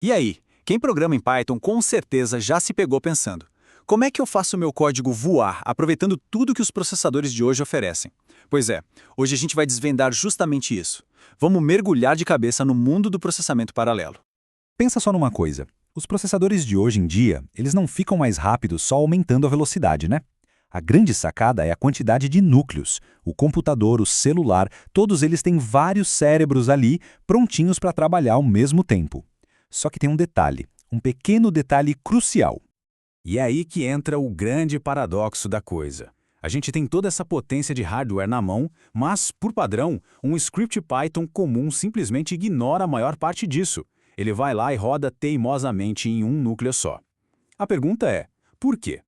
E aí, quem programa em Python com certeza já se pegou pensando: como é que eu faço meu código voar aproveitando tudo que os processadores de hoje oferecem? Pois é, hoje a gente vai desvendar justamente isso. Vamos mergulhar de cabeça no mundo do processamento paralelo. Pensa só numa coisa. Os processadores de hoje em dia, eles não ficam mais rápidos só aumentando a velocidade, né? A grande sacada é a quantidade de núcleos. O computador, o celular, todos eles têm vários cérebros ali prontinhos para trabalhar ao mesmo tempo. Só que tem um detalhe, um pequeno detalhe crucial. E é aí que entra o grande paradoxo da coisa. A gente tem toda essa potência de hardware na mão, mas, por padrão, um script Python comum simplesmente ignora a maior parte disso. Ele vai lá e roda teimosamente em um núcleo só. A pergunta é, por quê?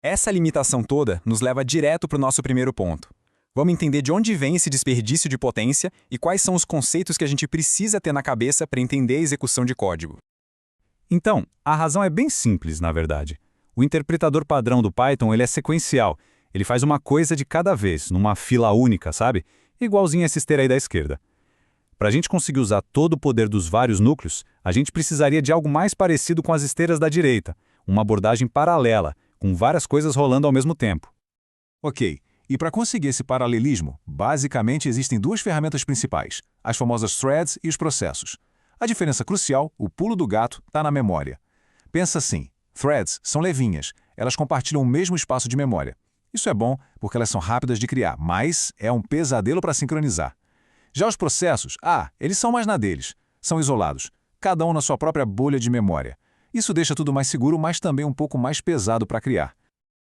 Essa limitação toda nos leva direto para o nosso primeiro ponto. Vamos entender de onde vem esse desperdício de potência e quais são os conceitos que a gente precisa ter na cabeça para entender a execução de código. Então, a razão é bem simples, na verdade. O interpretador padrão do Python ele é sequencial. Ele faz uma coisa de cada vez, numa fila única, sabe? Igualzinho essa esteira aí da esquerda. Para a gente conseguir usar todo o poder dos vários núcleos, a gente precisaria de algo mais parecido com as esteiras da direita, uma abordagem paralela, com várias coisas rolando ao mesmo tempo. Ok, e para conseguir esse paralelismo, basicamente existem duas ferramentas principais, as famosas threads e os processos. A diferença crucial, o pulo do gato, está na memória. Pensa assim, threads são levinhas, elas compartilham o mesmo espaço de memória. Isso é bom porque elas são rápidas de criar, mas é um pesadelo para sincronizar. Já os processos, eles são mais na deles, são isolados, cada um na sua própria bolha de memória. Isso deixa tudo mais seguro, mas também um pouco mais pesado para criar.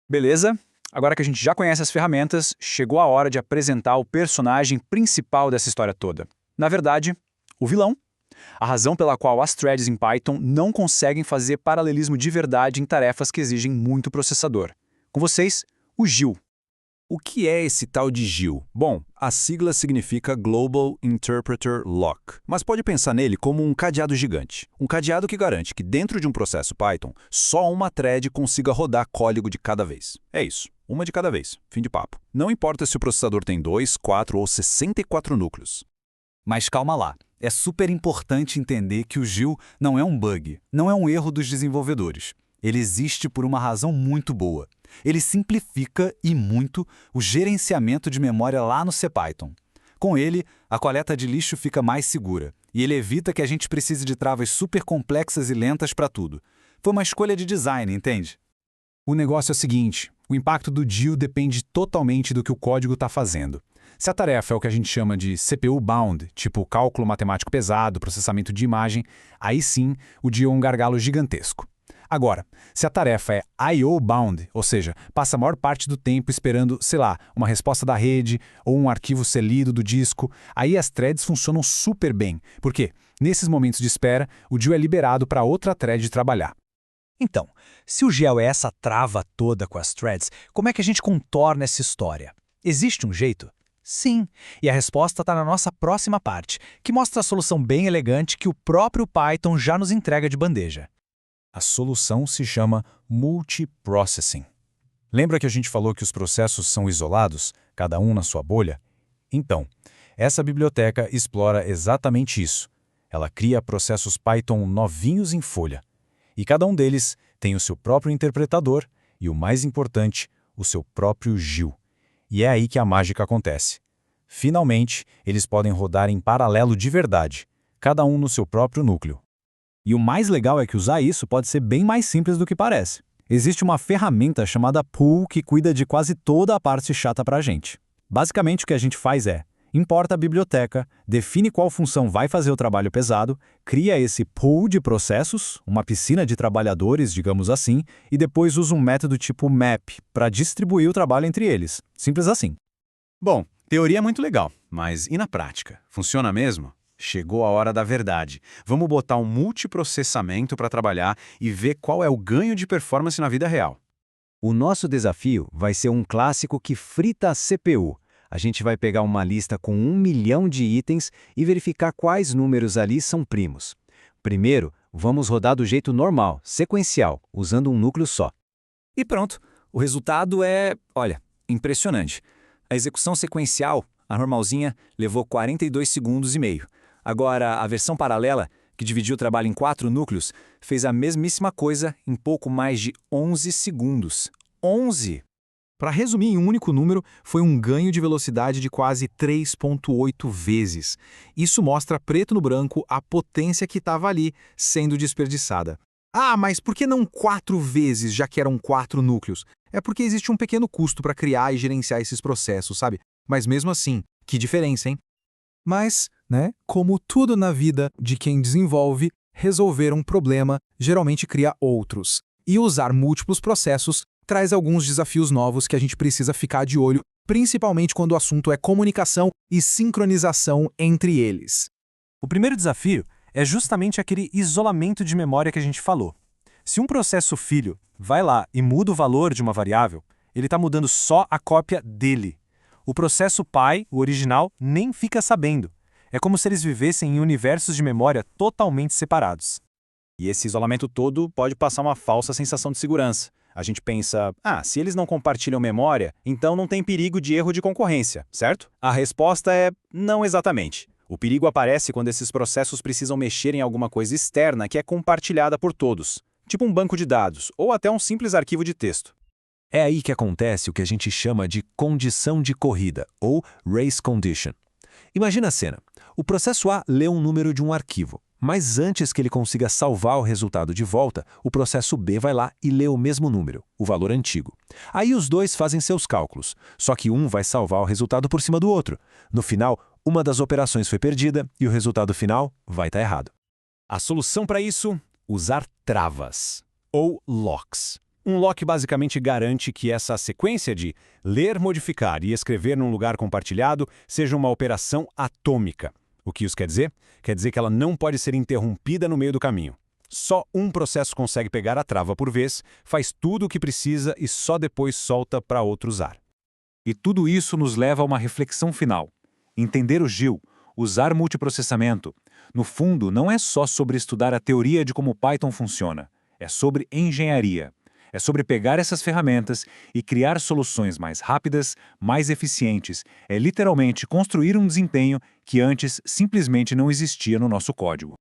Beleza? Agora que a gente já conhece as ferramentas, chegou a hora de apresentar o personagem principal dessa história toda. Na verdade, o vilão. A razão pela qual as threads em Python não conseguem fazer paralelismo de verdade em tarefas que exigem muito processador. Com vocês, o GIL. O que é esse tal de GIL? Bom, a sigla significa Global Interpreter Lock, mas pode pensar nele como um cadeado gigante. Um cadeado que garante que dentro de um processo Python, só uma thread consiga rodar código de cada vez. É isso, uma de cada vez, fim de papo. Não importa se o processador tem 2, 4 ou 64 núcleos. Mas calma lá, é super importante entender que o GIL não é um bug, não é um erro dos desenvolvedores. Ele existe por uma razão muito boa. Ele simplifica, e muito, o gerenciamento de memória lá no CPython. Com ele, a coleta de lixo fica mais segura, e ele evita que a gente precise de travas super complexas e lentas para tudo. Foi uma escolha de design, entende? O negócio é o seguinte, o impacto do GIL depende totalmente do que o código está fazendo. Se a tarefa é o que a gente chama de CPU-bound, tipo cálculo matemático pesado, processamento de imagem, aí sim o GIL é um gargalo gigantesco. Agora, se a tarefa é I/O-bound, ou seja, passa a maior parte do tempo esperando, sei lá, uma resposta da rede ou um arquivo ser lido do disco, aí as threads funcionam super bem, porque, nesses momentos de espera, o GIL é liberado para outra thread trabalhar. Então, se o GEL é essa trava toda com as threads, como é que a gente contorna essa história? Existe um jeito? Sim, e a resposta está na nossa próxima parte, que mostra a solução bem elegante que o próprio Python já nos entrega de bandeja. A solução se chama multiprocessing. Lembra que a gente falou que os processos são isolados, cada um na sua bolha? Então, essa biblioteca explora exatamente isso. Ela cria processos Python novinhos em folha. E cada um deles tem o seu próprio interpretador e, o mais importante, o seu próprio GIL. E é aí que a mágica acontece. Finalmente, eles podem rodar em paralelo de verdade, cada um no seu próprio núcleo. E o mais legal é que usar isso pode ser bem mais simples do que parece. Existe uma ferramenta chamada Pool que cuida de quase toda a parte chata para a gente. Basicamente o que a gente faz é, importa a biblioteca, define qual função vai fazer o trabalho pesado, cria esse pool de processos, uma piscina de trabalhadores, digamos assim, e depois usa um método tipo map para distribuir o trabalho entre eles. Simples assim. Bom, teoria é muito legal, mas e na prática? Funciona mesmo? Chegou a hora da verdade. Vamos botar um multiprocessamento para trabalhar e ver qual é o ganho de performance na vida real. O nosso desafio vai ser um clássico que frita a CPU. A gente vai pegar uma lista com 1 milhão de itens e verificar quais números ali são primos. Primeiro, vamos rodar do jeito normal, sequencial, usando um núcleo só. E pronto, o resultado é, olha, impressionante. A execução sequencial, a normalzinha, levou 42 segundos e meio. Agora, a versão paralela, que dividiu o trabalho em 4 núcleos, fez a mesmíssima coisa em pouco mais de 11 segundos. 11! Para resumir em um único número, foi um ganho de velocidade de quase 3,8 vezes. Isso mostra preto no branco a potência que estava ali sendo desperdiçada. Ah, mas por que não 4 vezes, já que eram 4 núcleos? É porque existe um pequeno custo para criar e gerenciar esses processos, sabe? Mas mesmo assim, que diferença, hein? Mas, como tudo na vida de quem desenvolve, resolver um problema geralmente cria outros. E usar múltiplos processos traz alguns desafios novos que a gente precisa ficar de olho, principalmente quando o assunto é comunicação e sincronização entre eles. O primeiro desafio é justamente aquele isolamento de memória que a gente falou. Se um processo filho vai lá e muda o valor de uma variável, ele está mudando só a cópia dele. O processo pai, o original, nem fica sabendo. É como se eles vivessem em universos de memória totalmente separados. E esse isolamento todo pode passar uma falsa sensação de segurança. A gente pensa, se eles não compartilham memória, então não tem perigo de erro de concorrência, certo? A resposta é não exatamente. O perigo aparece quando esses processos precisam mexer em alguma coisa externa que é compartilhada por todos, tipo um banco de dados ou até um simples arquivo de texto. É aí que acontece o que a gente chama de condição de corrida, ou race condition. Imagina a cena. O processo A lê um número de um arquivo, mas antes que ele consiga salvar o resultado de volta, o processo B vai lá e lê o mesmo número, o valor antigo. Aí os dois fazem seus cálculos, só que um vai salvar o resultado por cima do outro. No final, uma das operações foi perdida e o resultado final vai estar errado. A solução para isso? Usar travas, ou locks. Um lock basicamente garante que essa sequência de ler, modificar e escrever num lugar compartilhado seja uma operação atômica. O que isso quer dizer? Quer dizer que ela não pode ser interrompida no meio do caminho. Só um processo consegue pegar a trava por vez, faz tudo o que precisa e só depois solta para outro usar. E tudo isso nos leva a uma reflexão final. Entender o GIL, usar multiprocessamento, no fundo não é só sobre estudar a teoria de como o Python funciona, é sobre engenharia. É sobre pegar essas ferramentas e criar soluções mais rápidas, mais eficientes. É literalmente construir um desempenho que antes simplesmente não existia no nosso código.